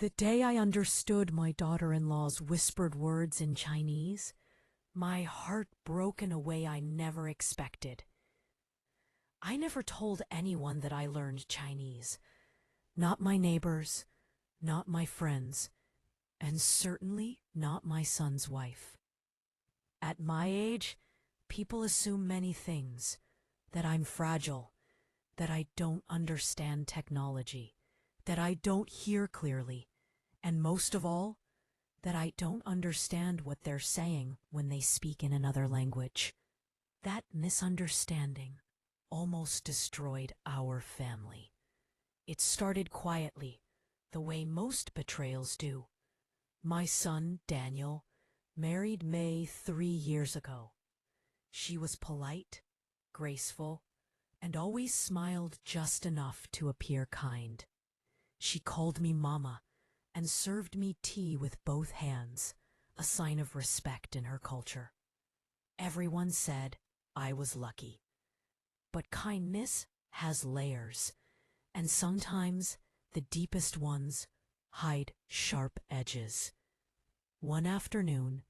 The day I understood my daughter-in-law's whispered words in Chinese, my heart broke in a way I never expected. I never told anyone that I learned Chinese. Not my neighbors, not my friends, and certainly not my son's wife. At my age, people assume many things. That I'm fragile, that I don't understand technology, that I don't hear clearly, and most of all, that I don't understand what they're saying when they speak in another language. That misunderstanding almost destroyed our family. It started quietly, the way most betrayals do. My son, Daniel, married May 3 years ago. She was polite, graceful, and always smiled just enough to appear kind. She called me Mama and served me tea with both hands, a sign of respect in her culture. Everyone said I was lucky. But kindness has layers, and sometimes the deepest ones hide sharp edges. One afternoon,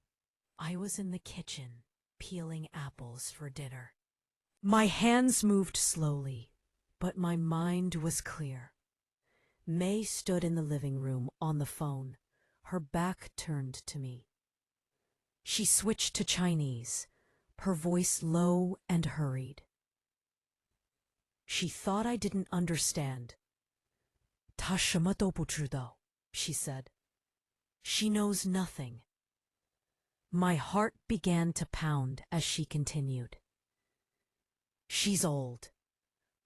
I was in the kitchen peeling apples for dinner. My hands moved slowly, but my mind was clear. May stood in the living room on the phone, her back turned to me. She switched to Chinese, her voice low and hurried. She thought I didn't understand. 她什么都不知道, she said. She knows nothing. My heart began to pound as she continued. She's old.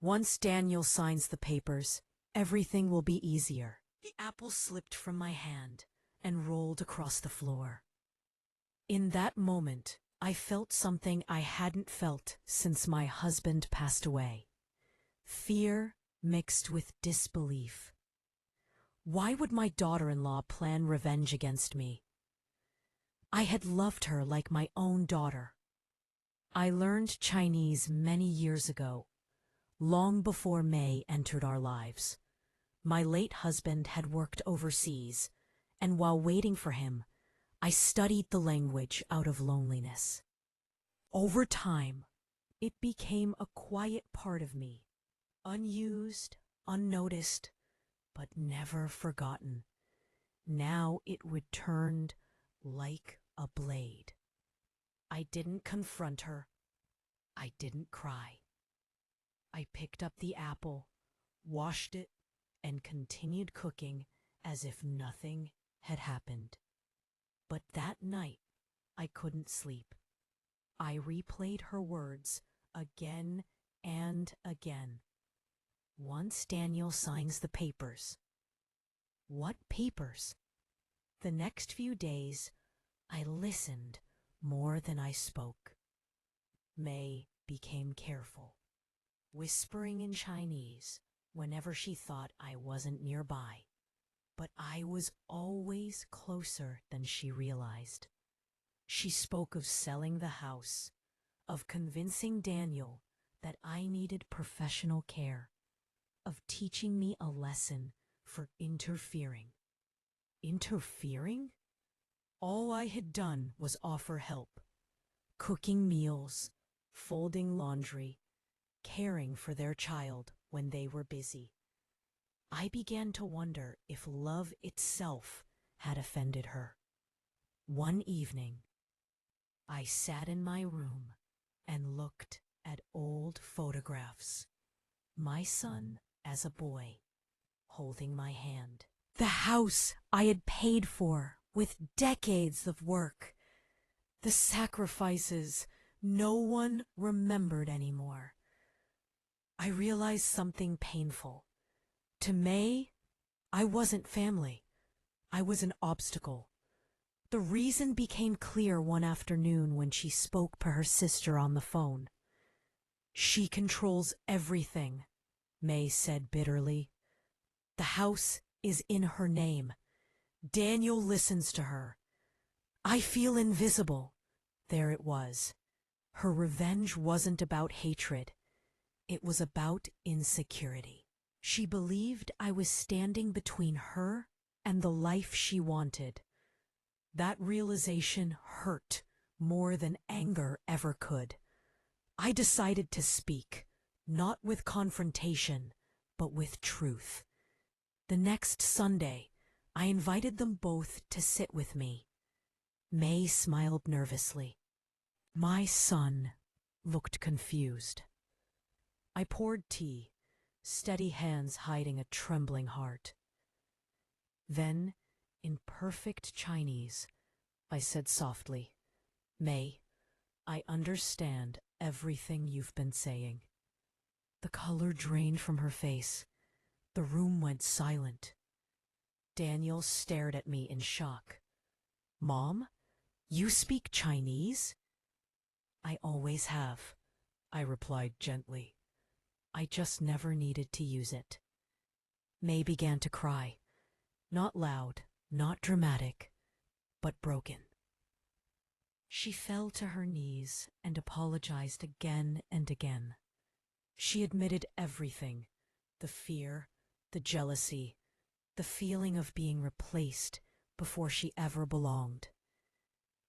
Once Daniel signs the papers, everything will be easier. The apple slipped from my hand and rolled across the floor. In that moment, I felt something I hadn't felt since my husband passed away. Fear mixed with disbelief. Why would my daughter-in-law plan revenge against me? I had loved her like my own daughter. I learned Chinese many years ago, long before May entered our lives. My late husband had worked overseas, and while waiting for him, I studied the language out of loneliness. Over time, it became a quiet part of me, unused, unnoticed, but never forgotten. Now it returned like a blade. I didn't confront her. I didn't cry. I picked up the apple, washed it, and continued cooking as if nothing had happened. But that night, I couldn't sleep. I replayed her words again and again. Once Daniel signs the papers. What papers? The next few days, I listened more than I spoke. May became careful, whispering in Chinese whenever she thought I wasn't nearby. But I was always closer than she realized. She spoke of selling the house, of convincing Daniel that I needed professional care, of teaching me a lesson for interfering. Interfering? All I had done was offer help, cooking meals, folding laundry, caring for their child when they were busy. I began to wonder if love itself had offended her. One evening, I sat in my room and looked at old photographs. My son as a boy, holding my hand. The house I had paid for with decades of work. The sacrifices no one remembered anymore. I realized something painful. To May, I wasn't family. I was an obstacle. The reason became clear one afternoon when she spoke to her sister on the phone. She controls everything, May said bitterly. The house is in her name. Daniel listens to her. I feel invisible. There it was. Her revenge wasn't about hatred. It was about insecurity. She believed I was standing between her and the life she wanted. That realization hurt more than anger ever could. I decided to speak, not with confrontation, but with truth. The next Sunday, I invited them both to sit with me. May smiled nervously. My son looked confused. I poured tea, steady hands hiding a trembling heart. Then, in perfect Chinese, I said softly, "May, I understand everything you've been saying." The color drained from her face. The room went silent. Daniel stared at me in shock. "Mom, you speak Chinese?" "I always have," I replied gently. "I just never needed to use it." May began to cry. Not loud, not dramatic, but broken. She fell to her knees and apologized again and again. She admitted everything: the fear, the jealousy, the feeling of being replaced before she ever belonged.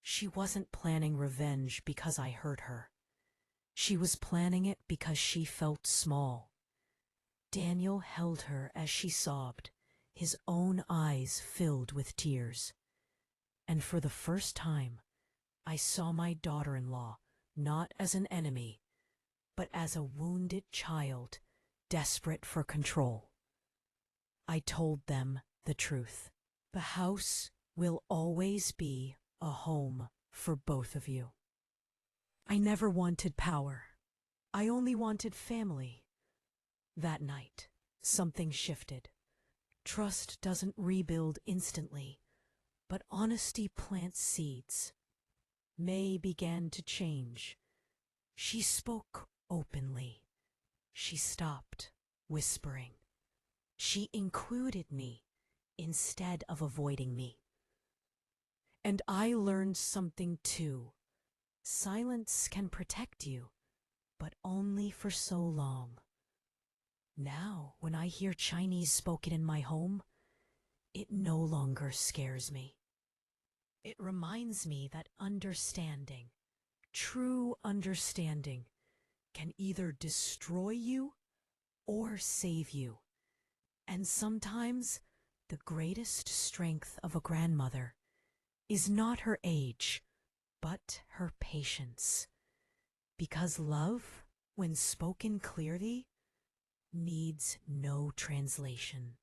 She wasn't planning revenge because I hurt her. She was planning it because she felt small. Daniel held her as she sobbed, his own eyes filled with tears. And for the first time, I saw my daughter-in-law not as an enemy, but as a wounded child desperate for control. I told them the truth. The house will always be a home for both of you. I never wanted power. I only wanted family. That night, something shifted. Trust doesn't rebuild instantly, but honesty plants seeds. May began to change. She spoke openly. She stopped whispering. She included me instead of avoiding me. And I learned something too. Silence can protect you, but only for so long. Now, when I hear Chinese spoken in my home, it no longer scares me. It reminds me that understanding, true understanding, can either destroy you or save you. And sometimes the greatest strength of a grandmother is not her age, but her patience. Because love, when spoken clearly, needs no translation.